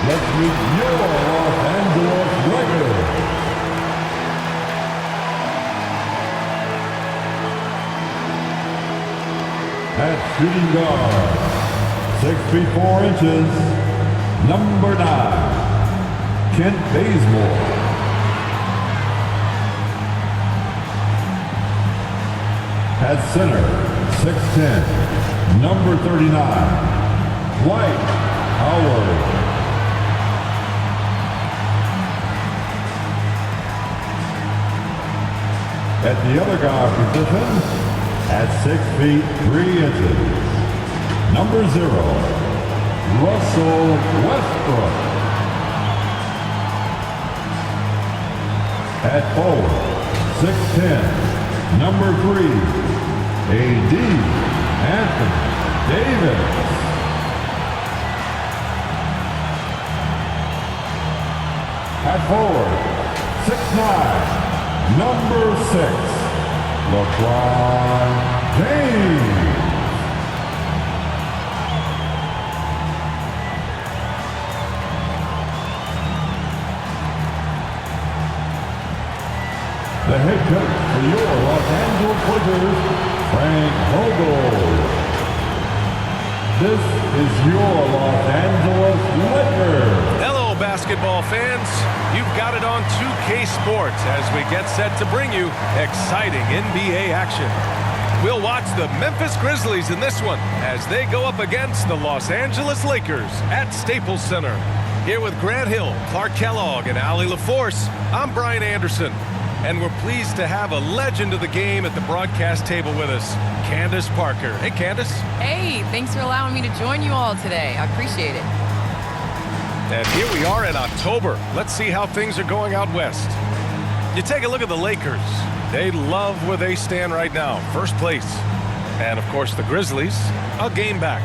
let's meet your Los Angeles Lakers. At shooting guard, 6 feet 4 inches, number 9, Kent Bazemore. At center, 6'10", number 39, Dwight Howard. At the other guard position, at 6 feet 3 inches, number 0, Russell Westbrook. At forward, 6'10", number 3, A.D. Anthony Davis. At forward, 6'9", number 6, LeBron James. The head coach for your Los Angeles Lakers, Frank Vogel. This is your Los Angeles Lakers. Hello, basketball fans. You've got it on 2K Sports as we get set to bring you exciting NBA action. We'll watch the Memphis Grizzlies in this one as they go up against the Los Angeles Lakers at Staples Center. Here with Grant Hill, Clark Kellogg, and Allie LaForce, I'm Brian Anderson. And we're pleased to have a legend of the game at the broadcast table with us, Candace Parker. Hey, Candace. Hey, thanks for allowing me to join you all today. I appreciate it. And here we are in October. Let's see how things are going out west. You take a look at the Lakers. They love where they stand right now, first place. And, of course, the Grizzlies, a game back.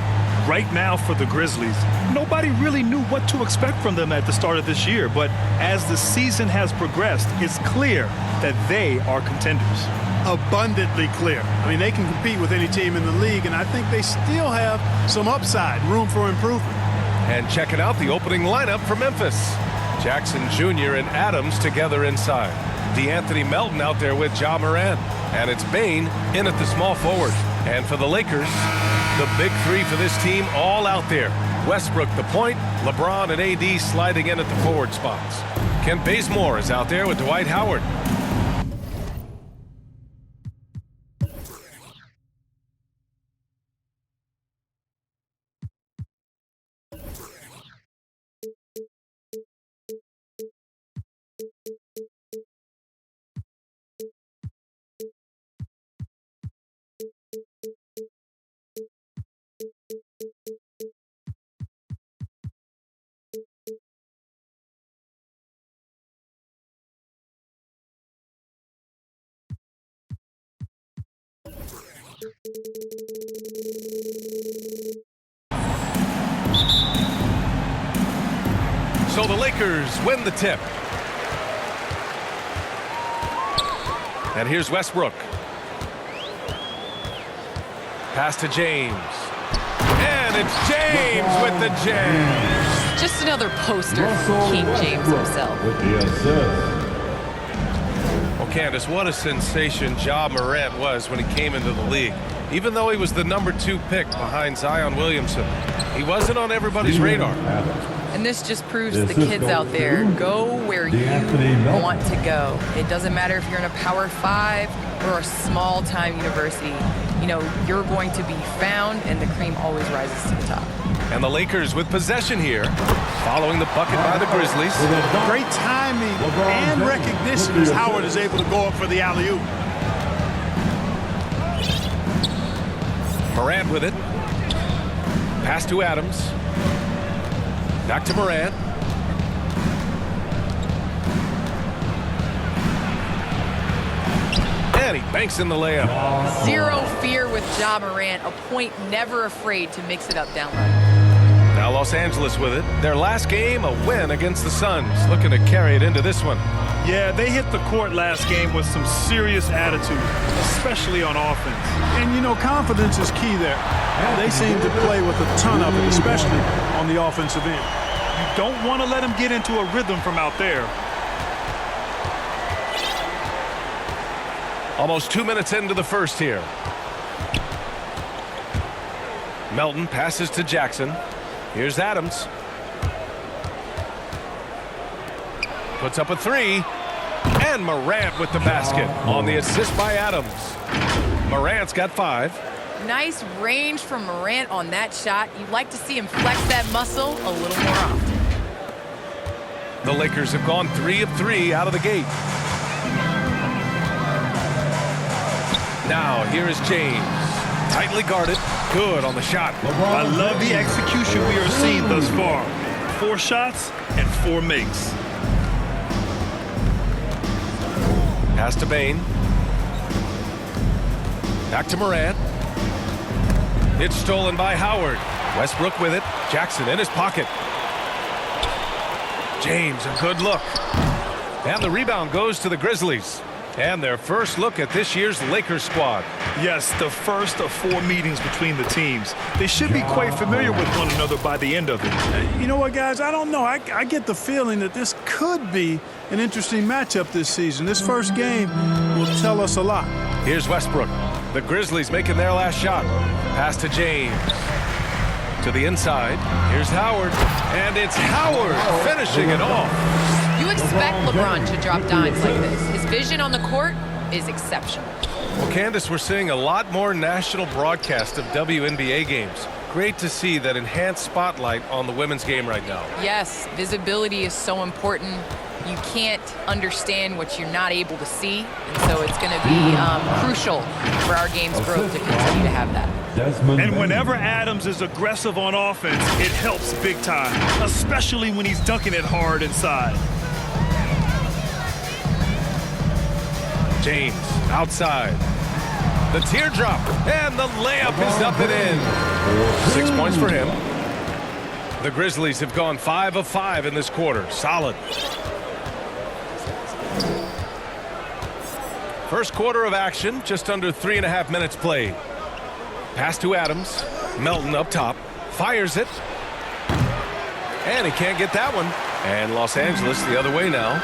Right now for the Grizzlies, nobody really knew what to expect from them at the start of this year. But as the season has progressed, it's clear that they are contenders. Abundantly clear. I mean, they can compete with any team in the league, and I think they still have some upside, room for improvement. And checking out the opening lineup for Memphis. Jackson Jr. and Adams together inside. DeAnthony Melton out there with Ja Morant. And it's Bane in at the small forward. And for the Lakers, the big three for this team all out there. Westbrook the point, LeBron and AD sliding in at the forward spots. Kent Bazemore is out there with Dwight Howard. So the Lakers win the tip. And here's Westbrook. Pass to James. And it's James with the jam. Just another poster from King James himself. With the assist. Well, Candace, what a sensation Ja Morant was when he came into the league. Even though he was the #2 pick behind Zion Williamson, he wasn't on everybody's radar. And this just proves to the kids out there, go where you want to go. It doesn't matter if you're in a Power 5 or a small-time university. You know, you're going to be found, and the cream always rises to the top. And the Lakers with possession here, following the bucket by the Grizzlies. Great timing and recognition as Howard is able to go up for the alley-oop. Morant with it. Pass to Adams. Back to Morant. And he banks in the layup. Zero fear with Ja Morant, a point never afraid to mix it up down low. Now Los Angeles with it. Their last game, a win against the Suns. Looking to carry it into this one. Yeah, they hit the court last game with some serious attitude, especially on offense. And, you know, confidence is key there. They seem to play with a ton of it, especially on the offensive end. You don't want to let him get into a rhythm from out there. Almost 2 minutes into the first here. Melton passes to Jackson. Here's Adams. Puts up a three. And Morant with the basket on the assist by Adams. Morant's got 5. Nice range from Morant on that shot. You'd like to see him flex that muscle a little more often. The Lakers have gone 3 of 3 out of the gate. Now here is James. Tightly guarded. Good on the shot. I love the execution we are seeing thus far. 4 shots and 4 makes. Pass to Bain. Back to Morant. It's stolen by Howard. Westbrook with it. Jackson in his pocket. James, a good look. And the rebound goes to the Grizzlies. And their first look at this year's Lakers squad. Yes, the first of 4 meetings between the teams. They should be quite familiar with one another by the end of it. You know what, guys? I don't know. I get the feeling that this could be an interesting matchup this season. This first game will tell us a lot. Here's Westbrook. The Grizzlies making their last shot. Pass to James. To the inside. Here's Howard. And it's Howard finishing it off. You expect LeBron to drop dimes like this. His vision on the court is exceptional. Well, Candace, we're seeing a lot more national broadcast of WNBA games. Great to see that enhanced spotlight on the women's game right now. Yes, visibility is so important. You can't understand what you're not able to see, and so it's going to be crucial for our game's growth to continue to have that. And whenever Adams is aggressive on offense, it helps big time, especially when he's dunking it hard inside. James outside. The teardrop, and the layup is up and in. 6 points for him. The Grizzlies have gone 5 of 5 in this quarter. Solid. First quarter of action, just under 3.5 minutes played. Pass to Adams. Melton up top. Fires it. And he can't get that one. And Los Angeles the other way now.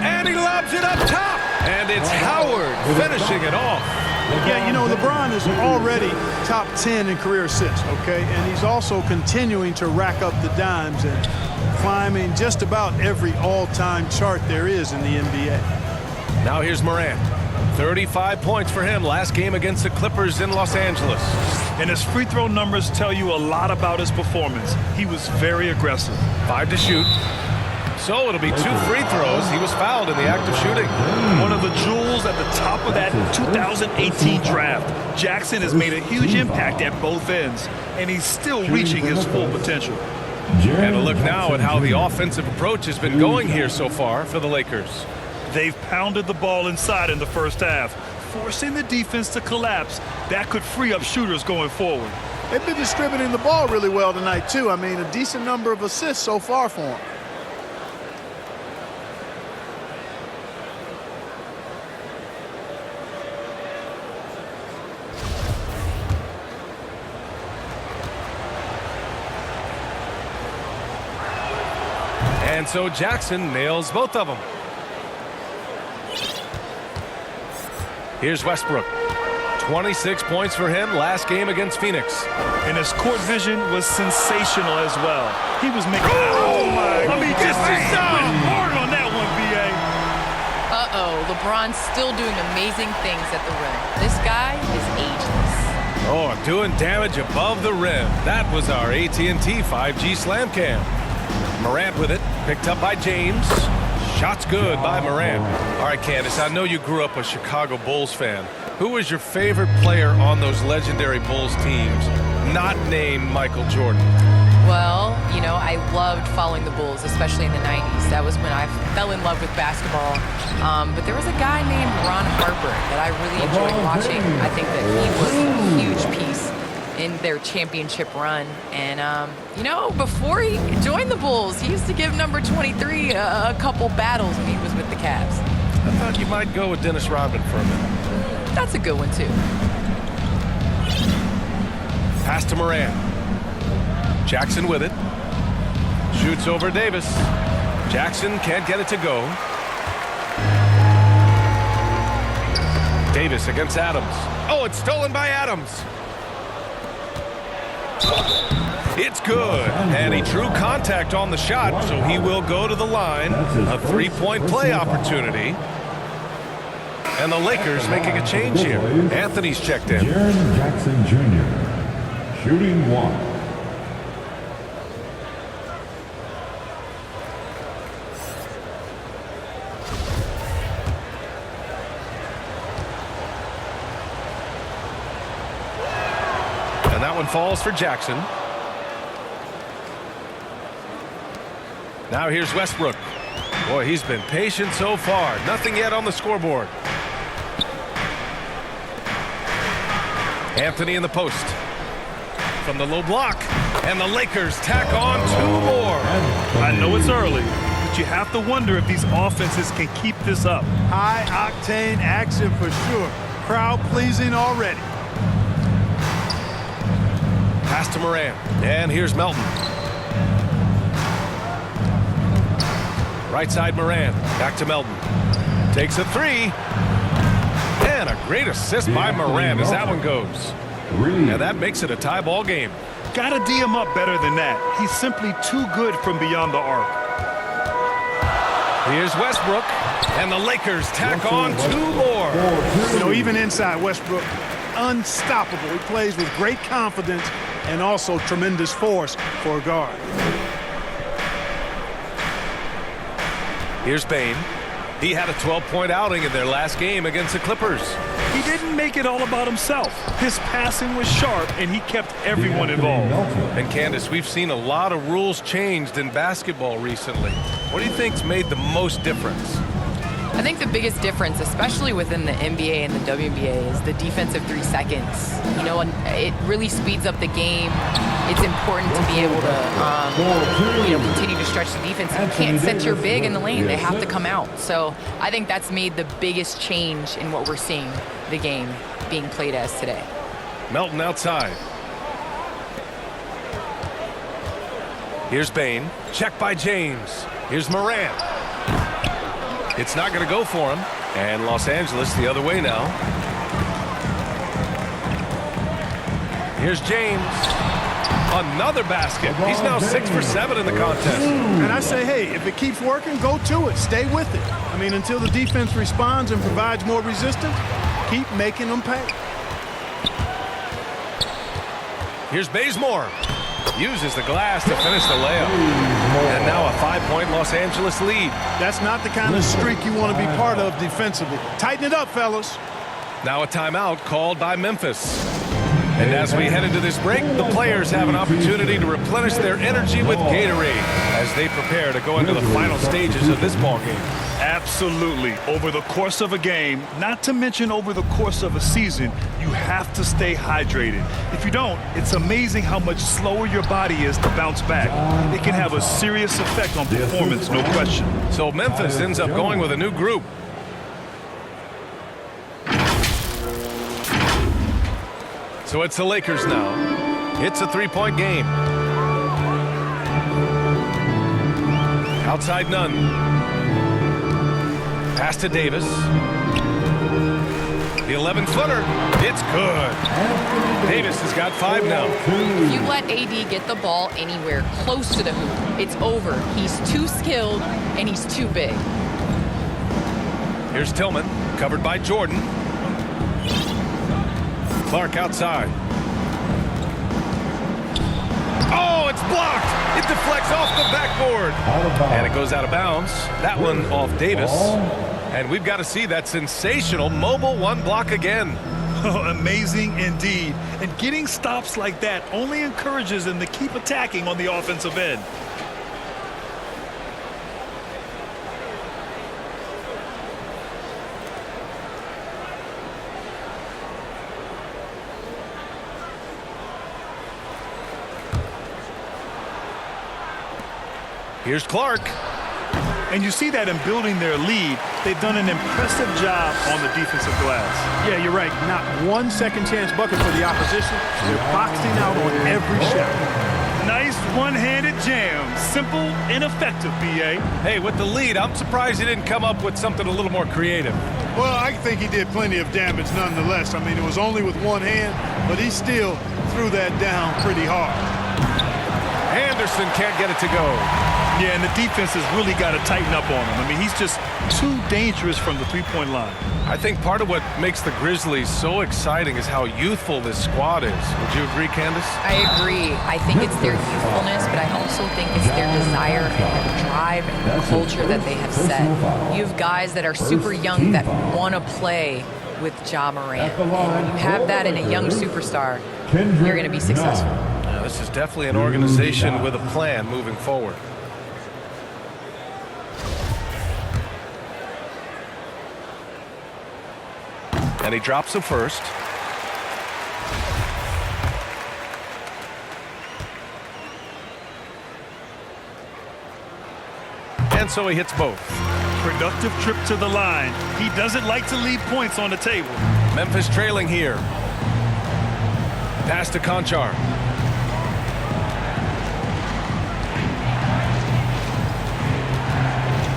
And he lobs it up top. And it's Howard finishing it off. Yeah, you know, LeBron is already top 10 in career assists, okay? And he's also continuing to rack up the dimes and climbing just about every all-time chart there is in the NBA. Now here's Morant. 35 points for him last game against the Clippers in Los Angeles. And his free throw numbers tell you a lot about his performance. He was very aggressive. 5 to shoot. So it'll be 2 free throws. He was fouled in the act of shooting. One of the jewels at the top of that 2018 draft. Jackson has made a huge impact at both ends, and he's still reaching his full potential. And a look now at how the offensive approach has been going here so far for the Lakers. They've pounded the ball inside in the first half, forcing the defense to collapse. That could free up shooters going forward. They've been distributing the ball really well tonight, too. I mean, a decent number of assists so far for them. And so Jackson nails both of them. Here's Westbrook. 26 points for him last game against Phoenix. And his court vision was sensational as well. He was making... Oh, my... I mean, just hard on that one, B.A. Uh-oh, LeBron's still doing amazing things at the rim. This guy is ageless. Oh, doing damage above the rim. That was our AT&T 5G Slam Cam. Morant with it, picked up by James. Shots good by Morant. All right, Candace, I know you grew up a Chicago Bulls fan. Who was your favorite player on those legendary Bulls teams, not named Michael Jordan? Well, you know, I loved following the Bulls, especially in the 90s. That was when I fell in love with basketball. But there was a guy named Ron Harper that I really enjoyed watching. I think that he was a huge piece in their championship run. And, you know, before he joined the Bulls, he used to give number 23 a couple battles when he was with the Cavs. I thought you might go with Dennis Rodman for a minute. That's a good one, too. Pass to Morant. Jackson with it. Shoots over Davis. Jackson can't get it to go. Davis against Adams. Oh, it's stolen by Adams. It's good. And he drew contact on the shot, so he will go to the line. A three-point play opportunity. And the Lakers making a change here. Anthony's checked in. Jaren Jackson Jr. shooting 1. And that one falls for Jackson. Now here's Westbrook. Boy, he's been patient so far. Nothing yet on the scoreboard. Anthony in the post. From the low block. And the Lakers tack on 2 more. I know it's early, but you have to wonder if these offenses can keep this up. High-octane action for sure. Crowd-pleasing already. Pass to Moran. And here's Melton. Right side Moran. Back to Melton. Takes a 3. And a great assist by Moran as that one goes. And that makes it a tie ball game. Gotta D him up better than that. He's simply too good from beyond the arc. Here's Westbrook. And the Lakers tack on 2 more. You know, even inside Westbrook, unstoppable. He plays with great confidence and also tremendous force for a guard. Here's Bane. He had a 12-point outing in their last game against the Clippers. He didn't make it all about himself. His passing was sharp, and he kept everyone involved. And Candace, we've seen a lot of rules changed in basketball recently. What do you think's made the most difference? I think the biggest difference, especially within the NBA and the WNBA, is the defensive 3 seconds. You know, and it really speeds up the game. It's important to be able to, you know, continue to stretch the defense. You can't set your big in the lane. They have to come out. So I think that's made the biggest change in what we're seeing the game being played as today. Melton outside. Here's Bane. Check by James. Here's Moran. It's not going to go for him. And Los Angeles the other way now. Here's James. Another basket. He's now 6 for 7 in the contest. And I say, hey, if it keeps working, go to it. Stay with it. I mean, until the defense responds and provides more resistance, keep making them pay. Here's Bazemore. Uses the glass to finish the layup. And now a 5-point Los Angeles lead. That's not the kind of streak you want to be part of defensively. Tighten it up, fellas. Now a timeout called by Memphis. And as we head into this break, the players have an opportunity to replenish their energy with Gatorade as they prepare to go into the final stages of this ball game. Absolutely. Over the course of a game, not to mention over the course of a season, you have to stay hydrated. If you don't, it's amazing how much slower your body is to bounce back. It can have a serious effect on performance, no question. So Memphis ends up going with a new group. So it's the Lakers now. It's a 3-point game. Outside none. Pass to Davis. The 11-footer. It's good. Davis has got 5 now. If you let AD get the ball anywhere close to the hoop, it's over. He's too skilled and he's too big. Here's Tillman, covered by Jordan. Clark outside. Oh, it's blocked. It deflects off the backboard. And it goes out of bounds. That one off Davis. And we've got to see that sensational mobile 1 block again. Amazing indeed. And getting stops like that only encourages them to keep attacking on the offensive end. Here's Clark. And you see that in building their lead, they've done an impressive job on the defensive glass. Yeah, you're right. Not one second chance bucket for the opposition. They're boxing out on every shot. Nice one-handed jam. Simple and effective, B.A. Hey, with the lead, I'm surprised he didn't come up with something a little more creative. Well, I think he did plenty of damage nonetheless. I mean, it was only with one hand, but he still threw that down pretty hard. Anderson can't get it to go. Yeah, and the defense has really got to tighten up on him. I mean, he's just too dangerous from the three-point line. I think part of what makes the Grizzlies so exciting is how youthful this squad is. Would you agree, Candace? I agree. I think it's their youthfulness, but I also think it's their desire and their drive and the culture that they have set. You have guys that are super young that want to play with Ja Morant. And when you have that in a young superstar, you're going to be successful. This is definitely an organization with a plan moving forward. And he drops him first. And so he hits both. Productive trip to the line. He doesn't like to leave points on the table. Memphis trailing here. Pass to Conchar.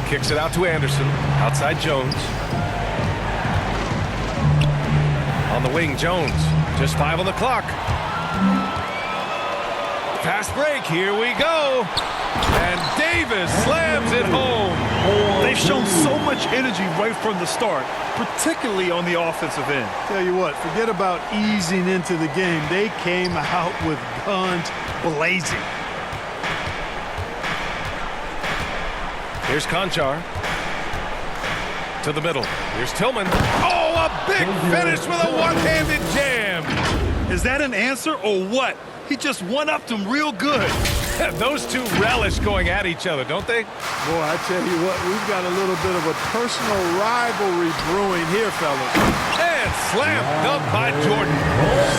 Kicks it out to Anderson. Outside Jones. On the wing, Jones. Just 5 on the clock. Fast break. Here we go. And Davis slams it home. They've shown so much energy right from the start, particularly on the offensive end. Tell you what, forget about easing into the game. They came out with guns blazing. Here's Conchar. To the middle. Here's Tillman. Oh, a big finish with a one-handed jam. Is that an answer or what? He just one-upped him real good. Those two relish going at each other, don't they? Boy, I tell you what, we've got a little bit of a personal rivalry brewing here, fellas. And slam dunk by Jordan.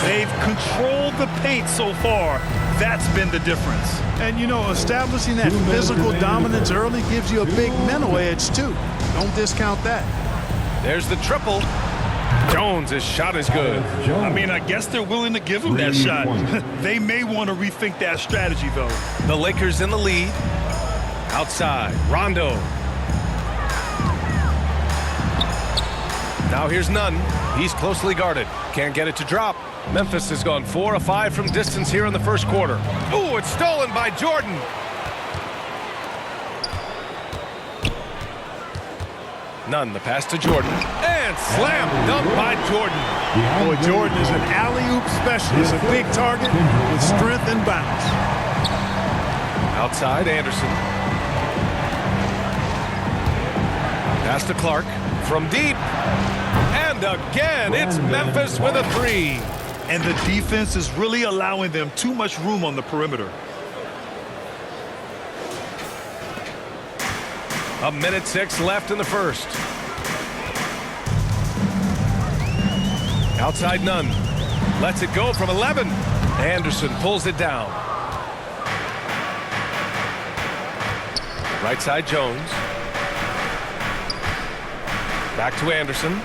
They've controlled the paint so far. That's been the difference. And, you know, establishing that physical dominance early gives you a big mental edge, too. Don't discount that. There's the triple. Jones' shot is good. I mean, I guess they're willing to give him that shot. They may want to rethink that strategy, though. The Lakers in the lead. Outside, Rondo. Now here's Nunn. He's closely guarded. Can't get it to drop. Memphis has gone 4 of 5 from distance here in the first quarter. Ooh, it's stolen by Jordan. Nunn, the pass to Jordan. And slam dunk by Jordan. Boy, Jordan is an alley-oop specialist, a big target with strength and bounce. Outside, Anderson. Pass to Clark from deep. And again, it's Memphis with a 3. And the defense is really allowing them too much room on the perimeter. A minute 6 left in the first. Outside Nunn. Lets it go from 11. Anderson pulls it down. Right side Jones. Back to Anderson.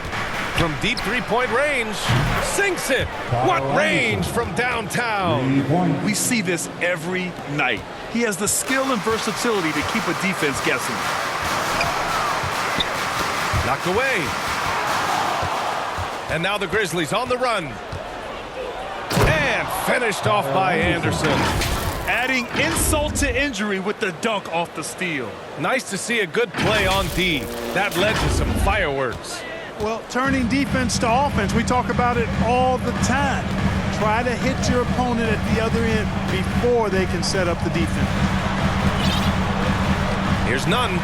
From deep three-point range. Sinks it. What range from downtown. We see this every night. He has the skill and versatility to keep a defense guessing. Knocked away. And now the Grizzlies on the run. And finished off by Anderson. Adding insult to injury with the dunk off the steal. Nice to see a good play on D. That led to some fireworks. Well, turning defense to offense, we talk about it all the time. Try to hit your opponent at the other end before they can set up the defense. Here's Nunn.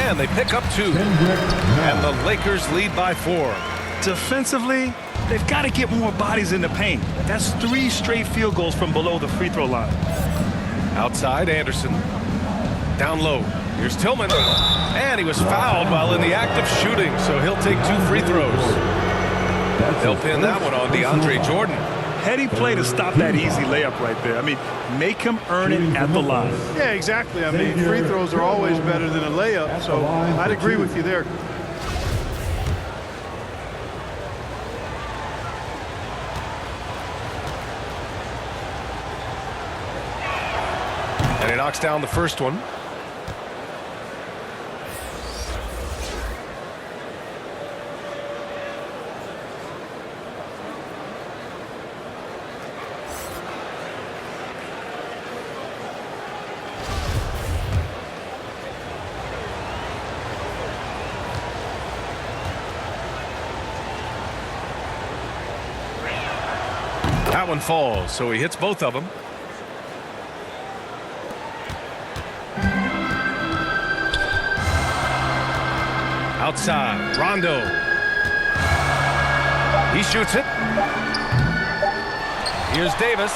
And they pick up 2. And the Lakers lead by 4. Defensively, they've got to get more bodies in the paint. That's 3 straight field goals from below the free throw line. Outside, Anderson. Down low. Here's Tillman. And he was fouled while in the act of shooting, so he'll take 2 free throws. They'll pin that one on DeAndre Jordan. Heady play to stop that easy layup right there. I mean, make him earn it at the line. Yeah, exactly. I mean, free throws are always better than a layup, so I'd agree with you there. And he knocks down the first one. That one falls, so he hits both of them. Outside, Rondo. He shoots it. Here's Davis.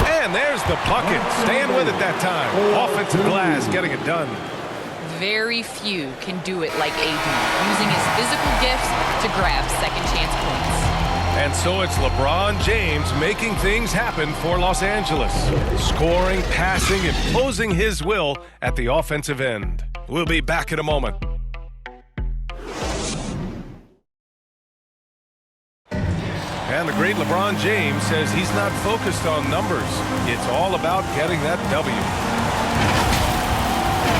And there's the bucket. Staying with it that time. Offensive glass, getting it done. Very few can do it like AD, using his physical gifts to grab second chance points. And so it's LeBron James making things happen for Los Angeles. Scoring, passing, imposing his will at the offensive end. We'll be back in a moment. And the great LeBron James says he's not focused on numbers. It's all about getting that W.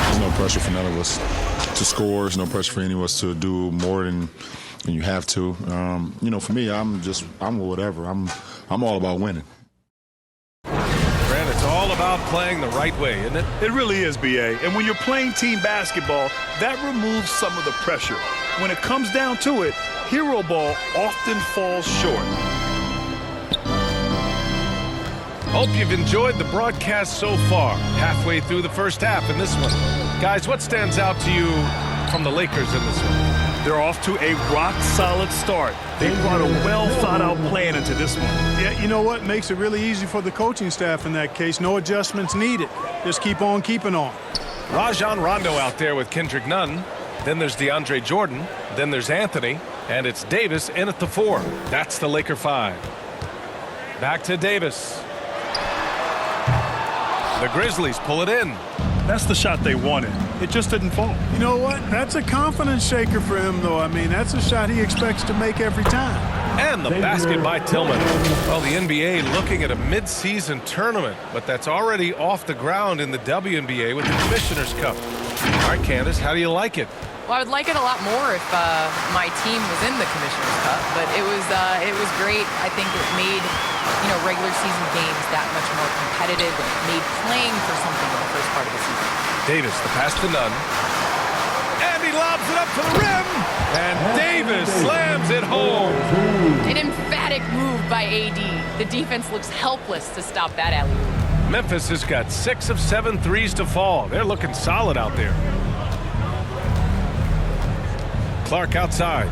There's no pressure for none of us to score. There's no pressure for any of us to do more than you have to. You know, for me, I'm whatever. I'm all about winning. Grant, it's all about playing the right way, isn't it? It really is, B.A. And when you're playing team basketball, that removes some of the pressure. When it comes down to it, hero ball often falls short. Hope you've enjoyed the broadcast so far. Halfway through the first half in this one. Guys, what stands out to you from the Lakers in this one? They're off to a rock-solid start. They brought a well-thought-out plan into this one. Yeah, you know what? Makes it really easy for the coaching staff in that case. No adjustments needed. Just keep on keeping on. Rajon Rondo out there with Kendrick Nunn. Then there's DeAndre Jordan. Then there's Anthony. And it's Davis in at the 4. That's the Laker 5. Back to Davis. The Grizzlies pull it in. That's the shot they wanted. It just didn't fall. You know what? That's a confidence shaker for him, though. I mean, that's a shot he expects to make every time. And the basket by Tillman. Well, the NBA looking at a mid-season tournament, but that's already off the ground in the WNBA with the Commissioner's Cup. All right, Candace, how do you like it? Well, I would like it a lot more if my team was in the Commissioner's Cup, but it was great. I think it made regular season games that much more competitive, and it made playing for something in the first part of the season. Davis, the pass to Nunn. And he lobs it up to the rim. And Davis slams it home. An emphatic move by AD. The defense looks helpless to stop that alley-oop. Memphis has got 6 of 7 threes to fall. They're looking solid out there. Clark outside.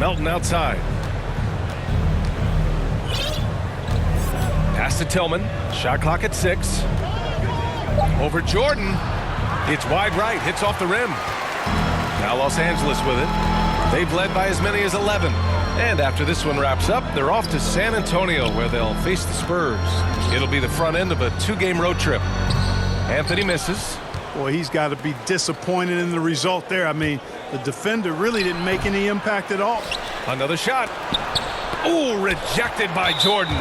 Melton outside. Pass to Tillman. Shot clock at 6. Over Jordan. It's wide right. Hits off the rim. Now Los Angeles with it. They've led by as many as 11. And after this one wraps up, they're off to San Antonio, where they'll face the Spurs. It'll be the front end of a 2-game road trip. Anthony misses. Boy, he's got to be disappointed in the result there. I mean, the defender really didn't make any impact at all. Another shot. Ooh, rejected by Jordan.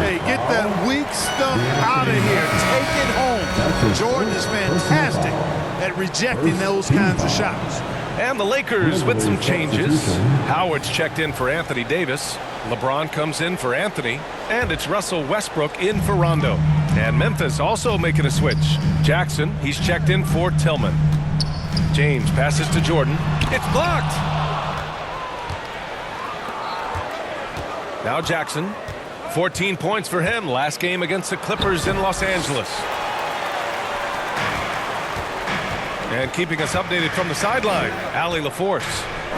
Hey, get that weak stuff out of here. Take it home. Jordan is fantastic at rejecting those kinds of shots. And the Lakers with some changes. Howard's checked in for Anthony Davis. LeBron comes in for Anthony. And it's Russell Westbrook in for Rondo. And Memphis also making a switch. Jackson, he's checked in for Tillman. James passes to Jordan. It's blocked. Now Jackson. 14 points for him. Last game against the Clippers in Los Angeles. And keeping us updated from the sideline, Allie LaForce.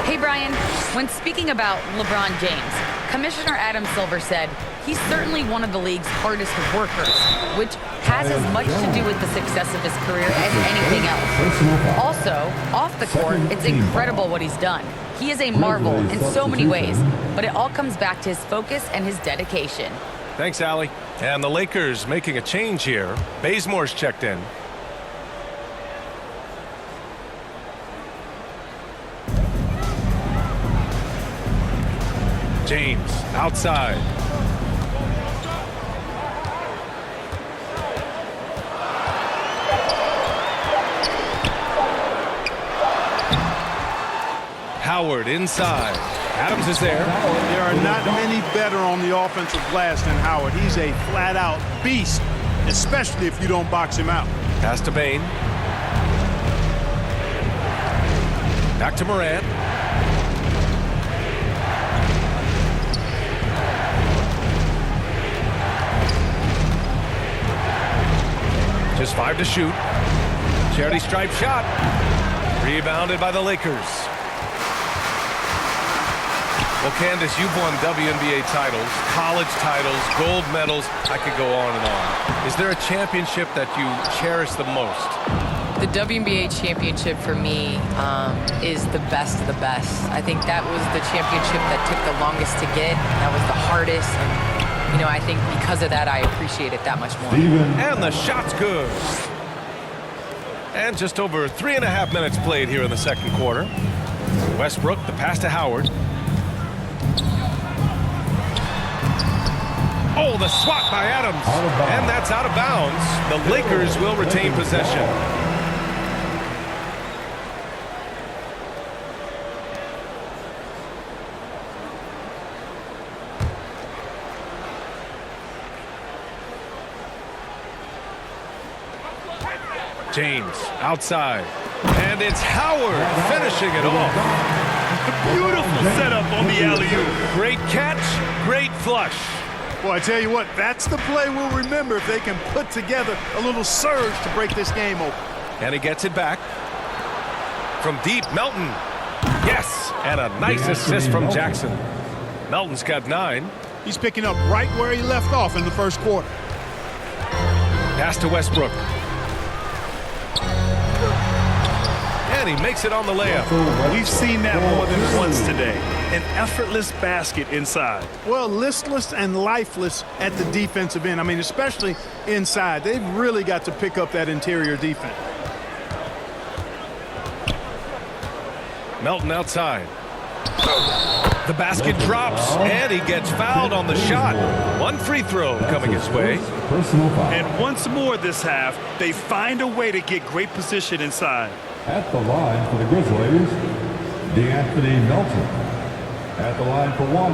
Hey, Brian. When speaking about LeBron James, Commissioner Adam Silver said he's certainly one of the league's hardest workers, which has as much to do with the success of his career as anything else. Also, off the court, it's incredible what he's done. He is a marvel in so many ways, but it all comes back to his focus and his dedication. Thanks, Allie. And the Lakers making a change here. Bazemore's checked in. James outside. Howard inside. Adams is there. There are not many better on the offensive glass than Howard. He's a flat-out beast, especially if you don't box him out. Pass to Bain. Back to Morant. Just 5 to shoot. Charity stripe shot. Rebounded by the Lakers. Well, Candace, you've won WNBA titles, college titles, gold medals. I could go on and on. Is there a championship that you cherish the most? The WNBA championship for me is the best of the best. I think that was the championship that took the longest to get. That was the hardest. And, you know, I think because of that, I appreciate it that much more. And the shot's good. And just over 3.5 minutes played here in the second quarter. Westbrook, the pass to Howard. Oh, the swat by Adams. And that's out of bounds. The Lakers will retain possession. James outside. And it's Howard finishing it off. Beautiful setup on the alley-oop. Great catch, great flush. Well, I tell you what, that's the play we'll remember if they can put together a little surge to break this game open. And he gets it back. From deep, Melton. Yes, and a nice assist from Jackson. Melton's got 9. He's picking up right where he left off in the first quarter. Pass to Westbrook. And he makes it on the layup. We've seen that more than once today. An effortless basket inside. Well, listless and lifeless at the defensive end. I mean, especially inside. They've really got to pick up that interior defense. Melton outside. The basket drops, and he gets fouled on the shot. 1 free throw coming his way. And once more this half, they find a way to get great position inside. At the line for the Grizzlies, DeAnthony Melton. At the line for 1.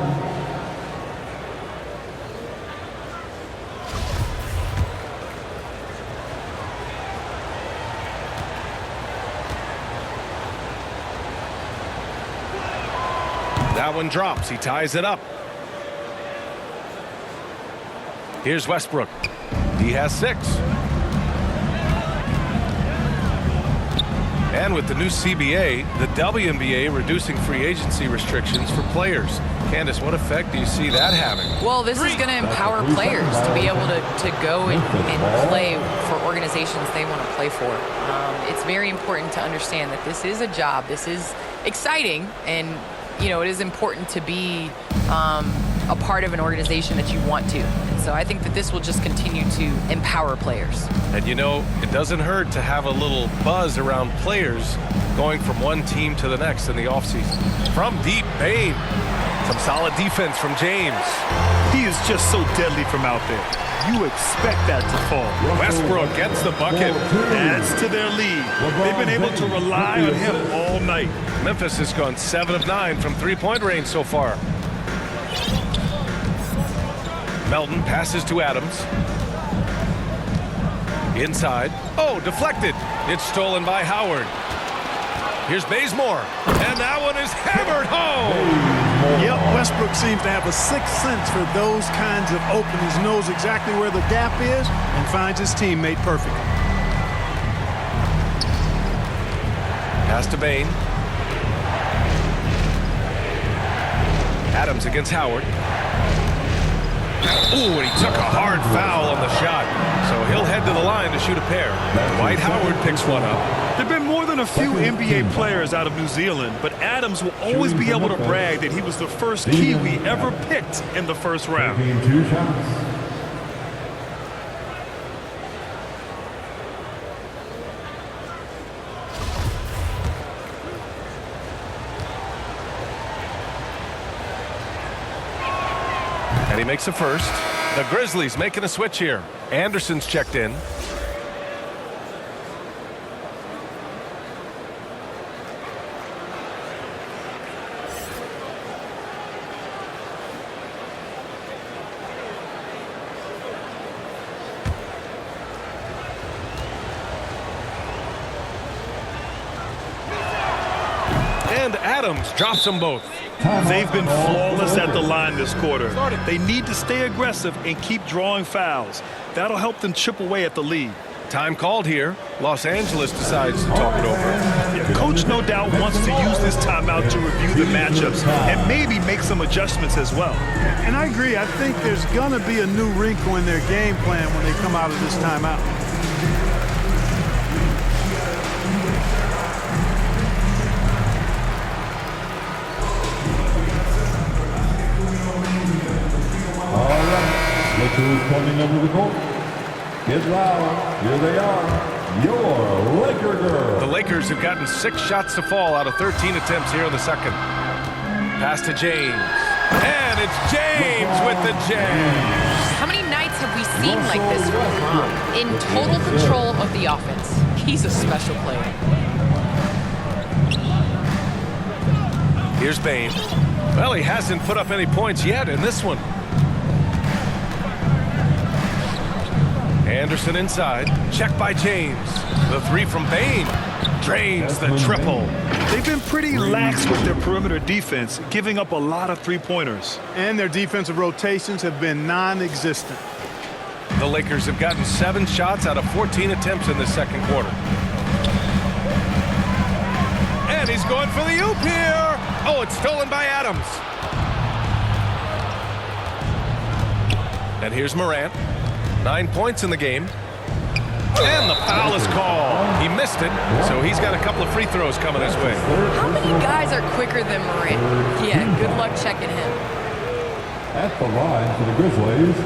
That one drops. He ties it up. Here's Westbrook. He has 6. And with the new CBA, the WNBA reducing free agency restrictions for players. Candace, what effect do you see that having? Well, this is going to empower players to be able to go and play for organizations they want to play for. It's very important to understand that this is a job. This is exciting, and you know, it is important to be a part of an organization that you want to. And so I think that this will just continue to empower players. And you know, it doesn't hurt to have a little buzz around players going from one team to the next in the offseason. From deep, Bain. Some solid defense from James. He is just so deadly from out there. You expect that to fall. Westbrook gets the bucket. Adds to their lead. They've been able to rely on him all night. Memphis has gone 7 of 9 from three-point range so far. Melton passes to Adams. Inside. Oh, deflected. It's stolen by Howard. Here's Bazemore. And that one is hammered home. Yep, Westbrook seems to have a sixth sense for those kinds of openings. Knows exactly where the gap is and finds his teammate perfectly. Pass to Bain. Adams against Howard. Ooh, and he took a hard foul on the shot. So he'll head to the line to shoot a pair. Dwight Howard picks one up. There have been more than a few NBA players out of New Zealand, but Adams will always be able to brag that he was the first Kiwi ever picked in the first round. 2 shots. And he makes a first. The Grizzlies making a switch here. Anderson's checked in. And Adams drops them both. They've been flawless at the line this quarter. They need to stay aggressive and keep drawing fouls. That'll help them chip away at the lead. Time called here. Los Angeles decides to talk it over. Yeah, Coach no doubt wants to use this timeout to review the matchups and maybe make some adjustments as well. And I agree. I think there's going to be a new wrinkle in their game plan when they come out of this timeout. All right, look who's coming over the court. Get loud. Here they are. Your Laker girl. The Lakers have gotten 6 shots to fall out of 13 attempts here in the second. Pass to James. And it's James with the jam. How many nights have we seen like this from LeBron? In total control of the offense. He's a special player. Here's Bane. Well, he hasn't put up any points yet in this one. Anderson inside. Check by James. The 3 from Bane. Drains the triple. They've been pretty lax with their perimeter defense, giving up a lot of three-pointers. And their defensive rotations have been non-existent. The Lakers have gotten 7 shots out of 14 attempts in the second quarter. And he's going for the oop here. Oh, it's stolen by Adams. And here's Morant. 9 points in the game. And the foul is called. He missed it, so he's got a couple of free throws coming his way. How many guys are quicker than Morant? Yeah, good luck checking him. At the line for the Grizzlies,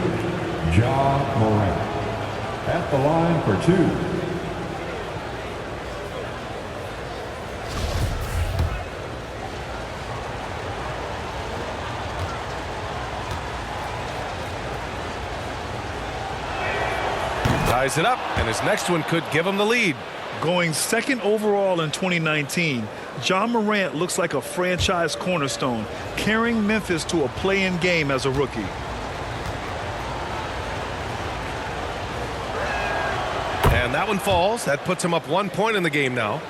Ja Morant. At the line for 2. Ties it up, and his next one could give him the lead. Going second overall in 2019, Ja Morant looks like a franchise cornerstone, carrying Memphis to a play-in game as a rookie. And that one falls. That puts him up 1 point in the game now.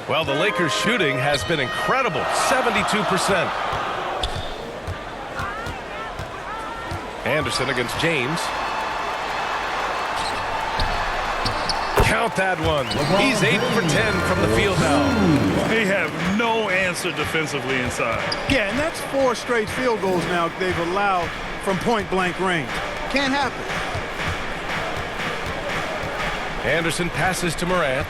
Well, the Lakers' shooting has been incredible, 72%. Anderson against James. Count that one. He's 8 for 10 from the field now. They have no answer defensively inside. Yeah, and that's 4 straight field goals now they've allowed from point-blank range. Can't happen. Anderson passes to Morant.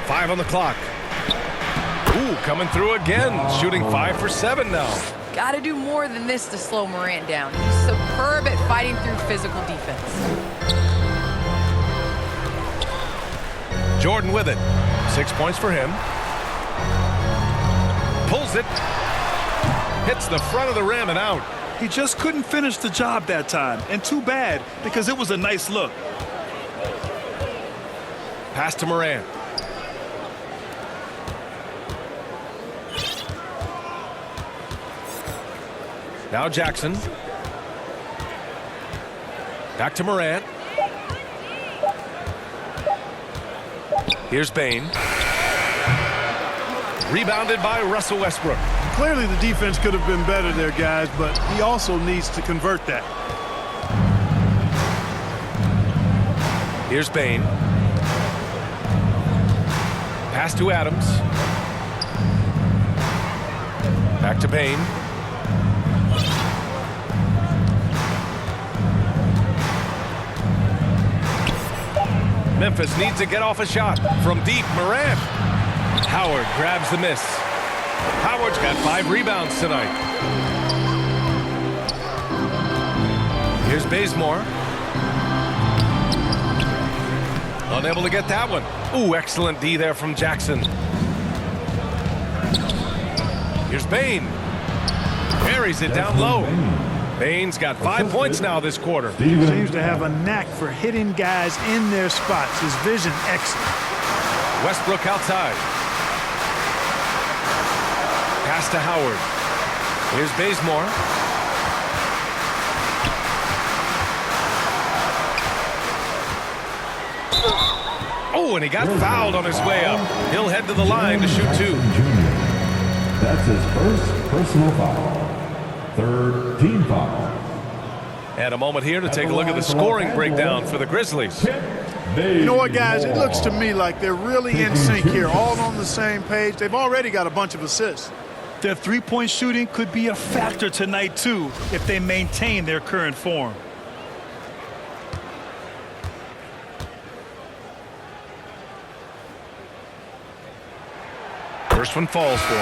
Five on the clock. Ooh, coming through again. Shooting 5 for 7 now. Got to do more than this to slow Morant down. He's superb at fighting through physical defense. Jordan with it. 6 points for him. Pulls it. Hits the front of the rim and out. He just couldn't finish the job that time, and too bad because it was a nice look. Pass to Morant. Now Jackson. Back to Morant. Here's Bane. Rebounded by Russell Westbrook. Clearly the defense could have been better there, guys, but he also needs to convert that. Here's Bane. Pass to Adams. Back to Bane. Memphis needs to get off a shot from deep. Morant. Howard grabs the miss. Howard's got 5 rebounds tonight. Here's Bazemore. Unable to get that one. Ooh, excellent D there from Jackson. Here's Bane. Buries it down low. Bane's got 5 points now this quarter. He seems to have a knack for hitting guys in their spots. His vision excellent. Westbrook outside. Pass to Howard. Here's Bazemore. Oh, and he got fouled on his way up. He'll head to the line to shoot 2. That's his first personal foul. Third team foul. And a moment here to take a look at the scoring breakdown for the Grizzlies. You know what, guys? It looks to me like they're really in sync here, all on the same page. They've already got a bunch of assists. Their three-point shooting could be a factor tonight, too, if they maintain their current form. First one falls for him.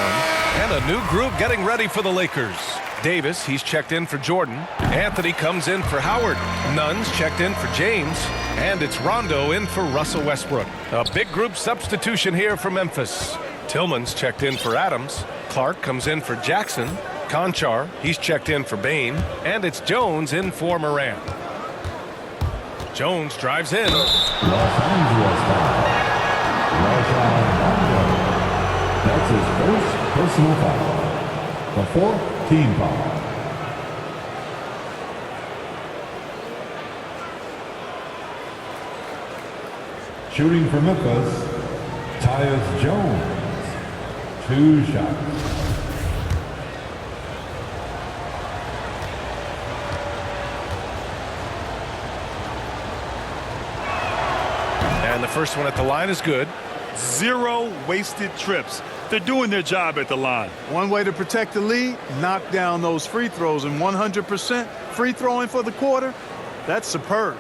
And a new group getting ready for the Lakers. Davis, he's checked in for Jordan. Anthony comes in for Howard. Nunn's checked in for James. And it's Rondo in for Russell Westbrook. A big group substitution here for Memphis. Tillman's checked in for Adams. Clark comes in for Jackson. Conchar, he's checked in for Bain. And it's Jones in for Morant. Jones drives in. Los Angeles foul. That's his first personal foul. The fourth team foul. Shooting for Memphis, Tyus Jones. 2 shots. And the first one at the line is good. 0 wasted trips. They're doing their job at the line. One way to protect the lead, knock down those free throws, and 100% free throwing for the quarter, that's superb.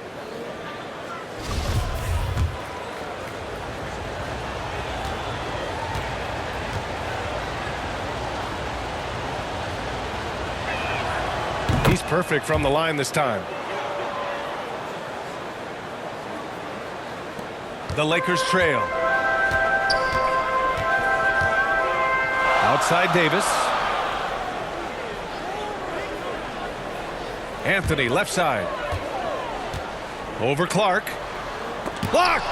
He's perfect from the line this time. The Lakers trail. Outside Davis. Anthony left side. Over Clark. Blocked!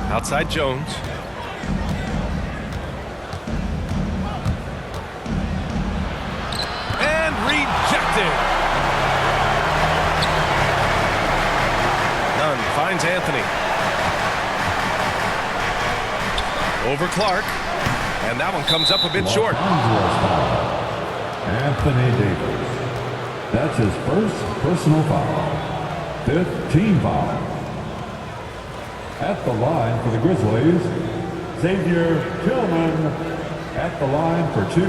Outside Jones. And rejected. Nunn finds Anthony. Over Clark. And that one comes up a bit short. Anthony Davis. That's his first personal foul. 5th team foul. At the line for the Grizzlies, Xavier Tillman at the line for 2.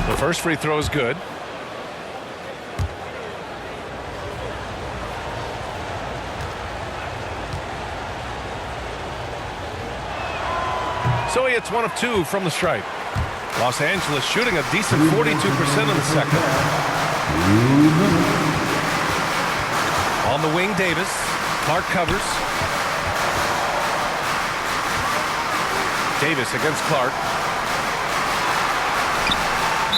The first free throw is good. So he hits 1 of 2 from the stripe. Los Angeles shooting a decent 42% in the second. On the wing, Davis. Clark covers. Davis against Clark.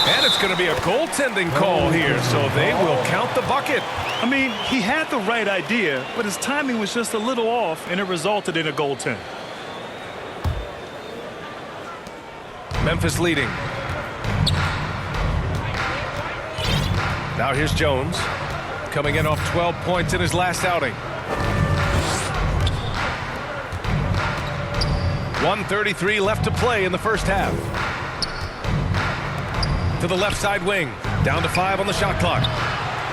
And it's going to be a goaltending call here, so they will count the bucket. I mean, he had the right idea, but his timing was just a little off, and it resulted in a goaltend. Memphis leading. Now here's Jones, coming in off 12 points in his last outing. 1:33 left to play in the first half. To the left side wing, down to 5 on the shot clock.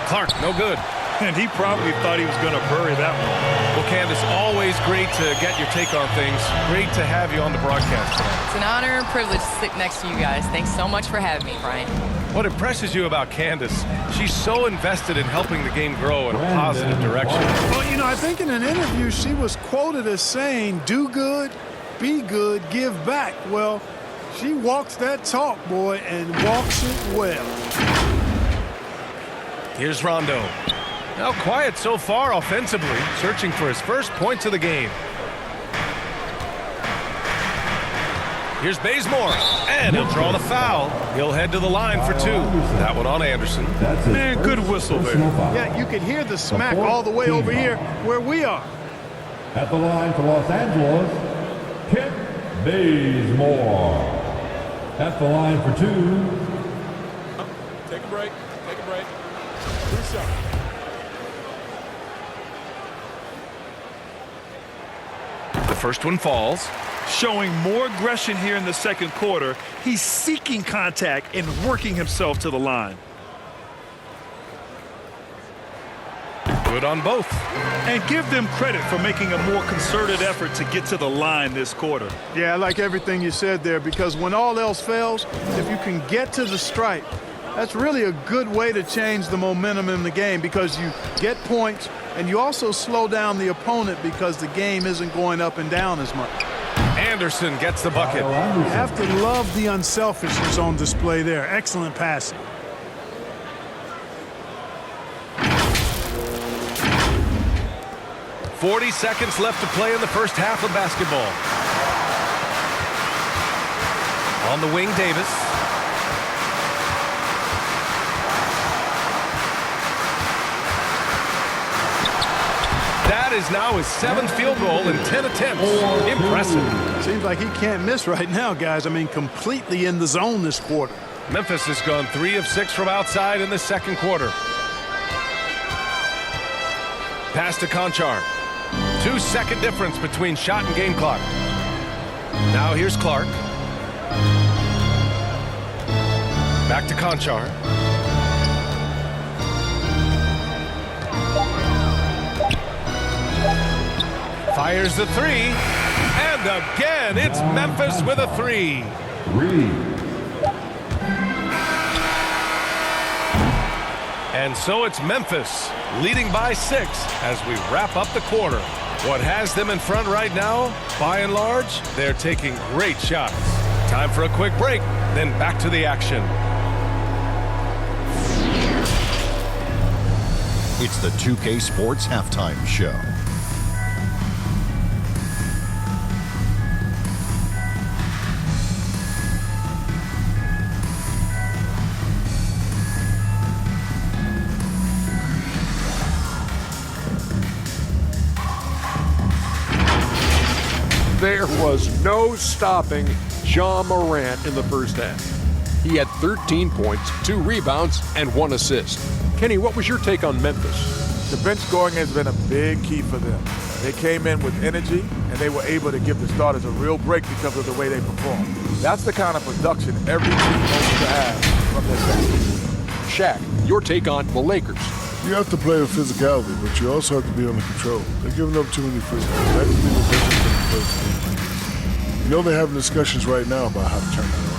Clark, no good. And he probably thought he was going to bury that one. Well, Candace, always great to get your take on things. Great to have you on the broadcast tonight. It's an honor and privilege to sit next to you guys. Thanks so much for having me, Brian. What impresses you about Candace? She's so invested in helping the game grow in a positive direction. Well, you know, I think in an interview she was quoted as saying, do good, be good, give back. Well, she walks that talk, boy, and walks it well. Here's Rondo. Now quiet so far offensively, searching for his first points of the game. Here's Bazemore, and he'll draw the foul. He'll head to the line for 2. That one on Anderson. Man, good whistle there. Yeah, you could hear the smack all the way over here where we are. At the line for Los Angeles, Kent Bazemore. At the line for 2. Take a break. Take a break. 2 shots. The first one falls. Showing more aggression here in the second quarter. He's seeking contact and working himself to the line. Good on both. And give them credit for making a more concerted effort to get to the line this quarter. Yeah, I like everything you said there, because when all else fails, if you can get to the stripe, that's really a good way to change the momentum in the game, because you get points and you also slow down the opponent because the game isn't going up and down as much. Anderson gets the bucket. You have to love the unselfishness on display there. Excellent passing. "40 seconds left to play in the first half of basketball." On the wing, Davis. That is now his 7th field goal in 10 attempts. Impressive. Seems like he can't miss right now, guys. I mean, completely in the zone this quarter. Memphis has gone 3 of 6 from outside in the second quarter. Pass to Conchar. 2-second difference between shot and game clock. Now here's Clark. Back to Conchar. Fires the 3. And again, it's Memphis with a 3. And so it's Memphis leading by 6 as we wrap up the quarter. What has them in front right now? By and large, they're taking great shots. Time for a quick break, then back to the action. It's the 2K Sports Halftime Show. There was no stopping Ja Morant in the first half. He had 13 points, 2 rebounds, and 1 assist. Kenny, what was your take on Memphis? The bench scoring has been a big key for them. They came in with energy, and they were able to give the starters a real break because of the way they performed. That's the kind of production every team hopes to have from their bench. Shaq, your take on the Lakers. You have to play with physicality, but you also have to be under control. They're giving up too many free throws. That could be the difference in the first game. You know they're having discussions right now about how to turn that around.